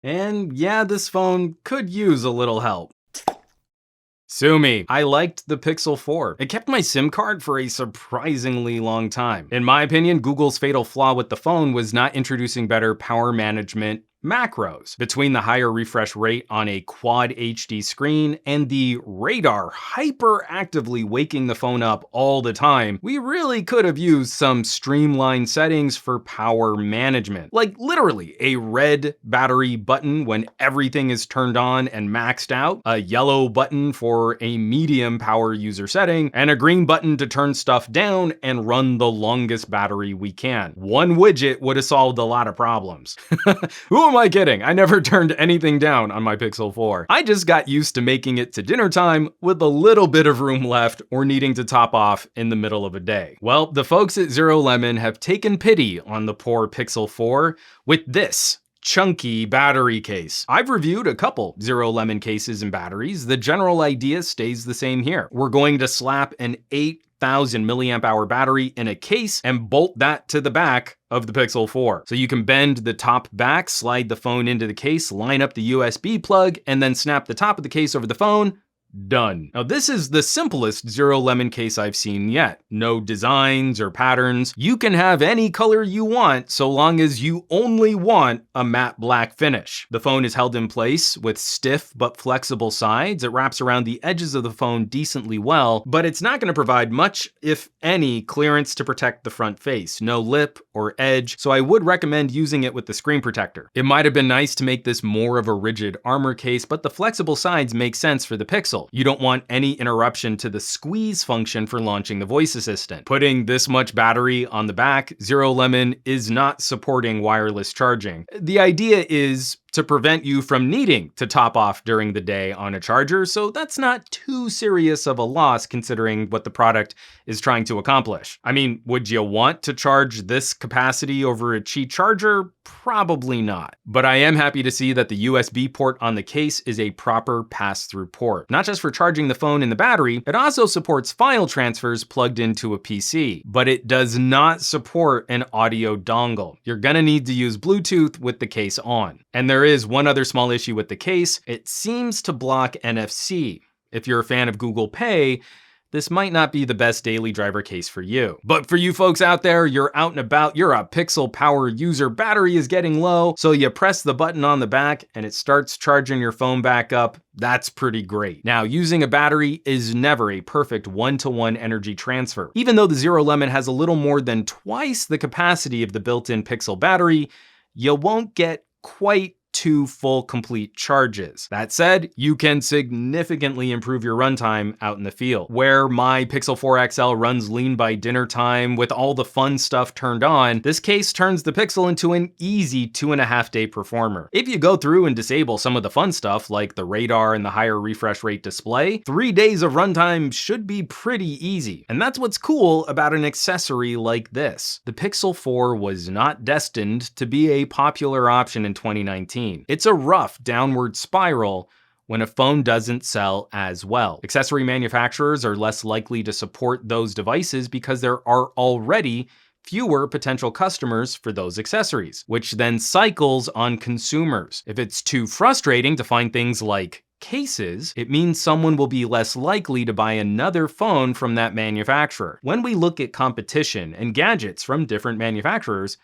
And yeah, this phone could use a little help. Sue me. I liked the Pixel 4. It kept my SIM card for a surprisingly long time. In my opinion, Google's fatal flaw with the phone was not introducing better power management macros. Between the higher refresh rate on a quad HD screen and the radar hyperactively waking the phone up all the time, we really could have used some streamlined settings for power management. Like literally a red battery button when everything is turned on and maxed out, a yellow button for a medium power user setting, and a green button to turn stuff down and run the longest battery we can. One widget would have solved a lot of problems. Who am I kidding? I never turned anything down on my Pixel 4. I just got used to making it to dinner time with a little bit of room left or needing to top off in the middle of a day. Well, the folks at ZeroLemon have taken pity on the poor Pixel 4 with this chunky battery case. I've reviewed a couple ZeroLemon cases and batteries. The general idea stays the same here. We're going to slap an 8,000 milliamp hour battery in a case and bolt that to the back of the Pixel 4. So you can bend the top back, slide the phone into the case, line up the USB plug, and then snap the top of the case over the phone. Done. Now this is the simplest ZeroLemon case I've seen yet. No designs or patterns. You can have any color you want so long as you only want a matte black finish. The phone is held in place with stiff but flexible sides. It wraps around the edges of the phone decently well, but it's not going to provide much, if any, clearance to protect the front face. No lip or edge, so I would recommend using it with the screen protector. It might have been nice to make this more of a rigid armor case, but the flexible sides make sense for the Pixel. You don't want any interruption to the squeeze function for launching the voice assistant. Putting this much battery on the back, ZeroLemon is not supporting wireless charging. The idea is to prevent you from needing to top off during the day on a charger, so that's not too serious of a loss considering what the product is trying to accomplish. I mean, would you want to charge this capacity over a Qi charger? Probably not. But I am happy to see that the USB port on the case is a proper pass-through port. Not just for charging the phone and the battery, it also supports file transfers plugged into a PC, but it does not support an audio dongle. You're gonna need to use Bluetooth with the case on. And there is one other small issue with the case. It seems to block NFC. If you're a fan of Google Pay, this might not be the best daily driver case for you. But for you folks out there, you're out and about, you're a Pixel power user, battery is getting low, so you press the button on the back and it starts charging your phone back up. That's pretty great. Now, using a battery is never a perfect one-to-one energy transfer. Even though the ZeroLemon has a little more than twice the capacity of the built-in Pixel battery, you won't get quite 2 full complete charges. That said, you can significantly improve your runtime out in the field. Where my Pixel 4 XL runs lean by dinner time with all the fun stuff turned on, this case turns the Pixel into an easy 2.5 day performer. If you go through and disable some of the fun stuff like the radar and the higher refresh rate display, 3 days of runtime should be pretty easy. And that's what's cool about an accessory like this. The Pixel 4 was not destined to be a popular option in 2019. It's a rough downward spiral when a phone doesn't sell as well. Accessory manufacturers are less likely to support those devices because there are already fewer potential customers for those accessories, which then cycles on consumers. If it's too frustrating to find things like cases, it means someone will be less likely to buy another phone from that manufacturer. When we look at competition and gadgets from different manufacturers,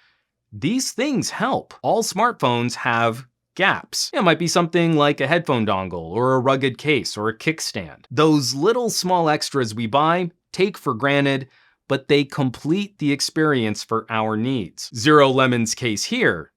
these things help. All smartphones have gaps. It might be something like a headphone dongle or a rugged case or a kickstand. Those little small extras we buy, take for granted, but they complete the experience for our needs. ZeroLemon's case here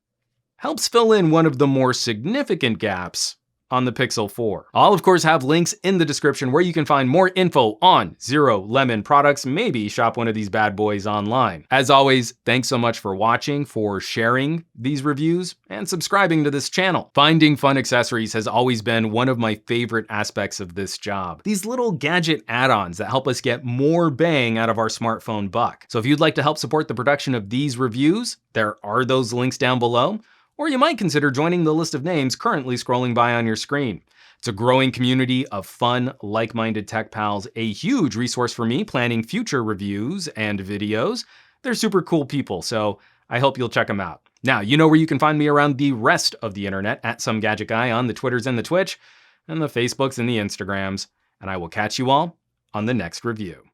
helps fill in one of the more significant gaps on the Pixel 4. I'll of course have links in the description where you can find more info on ZeroLemon products, maybe shop one of these bad boys online. As always, thanks so much for watching, for sharing these reviews, and subscribing to this channel. Finding fun accessories has always been one of my favorite aspects of this job. These little gadget add-ons that help us get more bang out of our smartphone buck. So if you'd like to help support the production of these reviews, there are those links down below. Or you might consider joining the list of names currently scrolling by on your screen. It's a growing community of fun, like-minded tech pals, a huge resource for me planning future reviews and videos. They're super cool people, so I hope you'll check them out. Now, you know where you can find me around the rest of the internet at SomeGadgetGuy on the Twitters and the Twitch, and the Facebooks and the Instagrams, and I will catch you all on the next review.